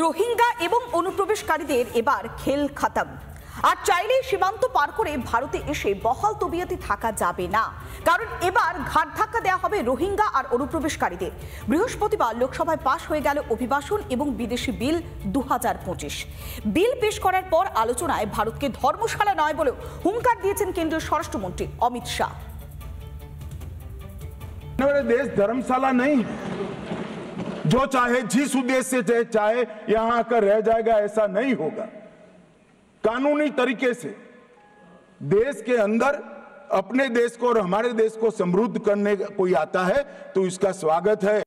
রোহিঙ্গা এবং অনুপ্রবেশকারীদের এবার খেল খতম। আর চাইলেই সীমান্ত পার করে ভারতে এসে বহাল তবিয়তে থাকা যাবে না, কারণ এবার ঘাট ধাক্কা দেওয়া হবে রোহিঙ্গা আর অনুপ্রবেশকারীদের। বৃহস্পতিবার লোকসভায় পাশ হয়ে গেল অভিবাসন এবং বিদেশি বিল 2025। বিল পেশ করার পর আলোচনায় ভারতকে ধর্মশালা নয় বলেও হুঙ্কার দিয়েছেন কেন্দ্রীয় স্বরাষ্ট্রমন্ত্রী অমিত শাহ। देश धर्मशाला नहीं, जो चाहे जिस उद्देश्य से चाहे यहां आकर रह जाएगा, ऐसा नहीं होगा। कानूनी तरीके से देश के अंदर अपने देश को और हमारे देश को समृद्ध करने कोई आता है तो इसका स्वागत है।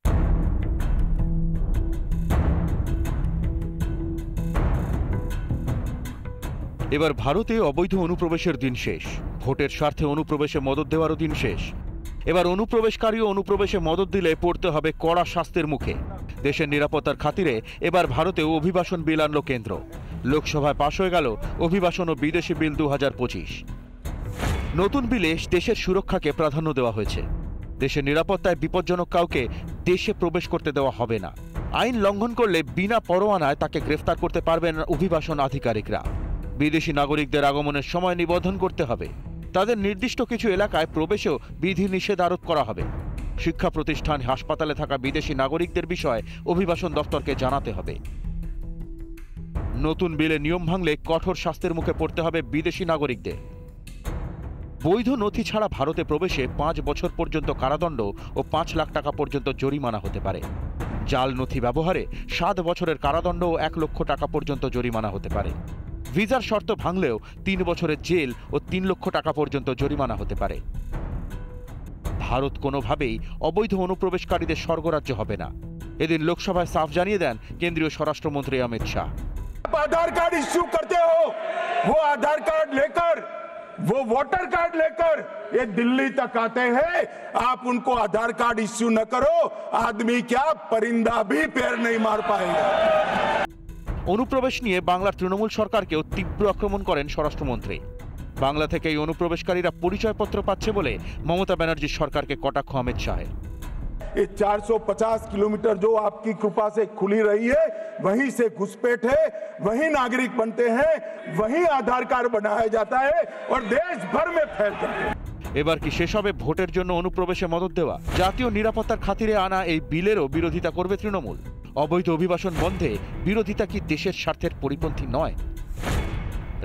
এবার ভারতে অবৈধ অনুপ্রবেশের দিন শেষ। ভোটের স্বার্থে অনুপ্রবেশে মদত দেওয়ারও দিন শেষ। এবার অনুপ্রবেশকারী ও অনুপ্রবেশে মদত দিলে পড়তে হবে কড়া শাস্তির মুখে। দেশের নিরাপত্তার খাতিরে এবার ভারতেও অভিবাসন বিল আনল কেন্দ্র। লোকসভায় পাশ হয়ে গেল অভিবাসন ও বিদেশি বিল 2025। নতুন বিলে দেশের সুরক্ষাকে প্রাধান্য দেওয়া হয়েছে। দেশের নিরাপত্তায় বিপজ্জনক কাউকে দেশে প্রবেশ করতে দেওয়া হবে না। আইন লঙ্ঘন করলে বিনা পরোয়ানায় তাকে গ্রেফতার করতে পারবেন অভিবাসন আধিকারিকরা। বিদেশি নাগরিকদের আগমনের সময় নিবন্ধন করতে হবে। তাদের নির্দিষ্ট কিছু এলাকায় প্রবেশেও বিধিনিষেধ আরোপ করা হবে। শিক্ষা প্রতিষ্ঠান, হাসপাতালে থাকা বিদেশি নাগরিকদের বিষয়ে অভিবাসন দপ্তরকে জানাতে হবে। নতুন বিলে নিয়ম ভাঙলে কঠোর শাস্তির মুখে পড়তে হবে বিদেশি নাগরিকদের। বৈধ নথি ছাড়া ভারতে প্রবেশে 5 বছর পর্যন্ত কারাদণ্ড ও 5 লাখ টাকা পর্যন্ত জরিমানা হতে পারে। জাল নথি ব্যবহারে 7 বছরের কারাদণ্ড ও 1 লক্ষ টাকা পর্যন্ত জরিমানা হতে পারে। ভিসার শর্ত ভাঙলেও 3 বছরের জেল ও 3 লক্ষ টাকা পর্যন্ত জরিমানা হতে পারে। ভারত কোনোভাবেই অবৈধ অনুপ্রবেশকারীদের স্বর্গরাজ্য হবে না। এদিন লোকসভায় সাফ জানিয়ে দেন কেন্দ্রীয় স্বরাষ্ট্রমন্ত্রী অমিত শাহ। आधार कार्ड इश्यू करते हो, वो आधार कार्ड लेकर, वो वोटर कार्ड लेकर ये दिल्ली तक आते हैं, आप उनको आधार कार्ड इश्यू न करो, आदमी क्या परिंदा भी पैर नहीं मार पाएगा। অনুপ্রবেশ নিয়ে বাংলার তৃণমূল সরকারকেও তীব্র আক্রমণ করেন স্বরাষ্ট্রমন্ত্রী। বাংলা থেকে এই অনুপ্রবেশকারীরা পরিচয়পত্র পাচ্ছে বলে মমতা ব্যানার্জির সরকারকে কটাক্ষ অমিত শাহের। ये 450 किलोमीटर जो आपकी कृपा से खुली रही है, वहीं से घुसपैठ है, वहीं नागरिक बनते हैं, वहीं आधार कार्ड बनाया जाता है और देश भर में फैलता है। এবার কি শেষ হবে ভোটের জন্য অনুপ্রবেশে মদত দেওয়া? জাতীয় নিরাপত্তার খাতিরে আনা এই বিলেরও বিরোধিতা করবে তৃণমূল। অবৈধ অভিবাসন বন্ধে বিরোধিতা কি দেশের স্বার্থের পরিপন্থী নয়?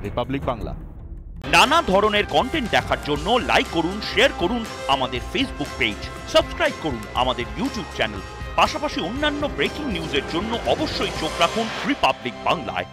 রিপাবলিক বাংলা। নানা ধরনের কন্টেন্ট দেখার জন্য লাইক করুন, শেয়ার করুন আমাদের ফেসবুক পেজ, সাবস্ক্রাইব করুন আমাদের ইউটিউব চ্যানেল। পাশাপাশি অন্যান্য ব্রেকিং নিউজের জন্য অবশ্যই চোখ রাখুন রিপাবলিক বাংলায়।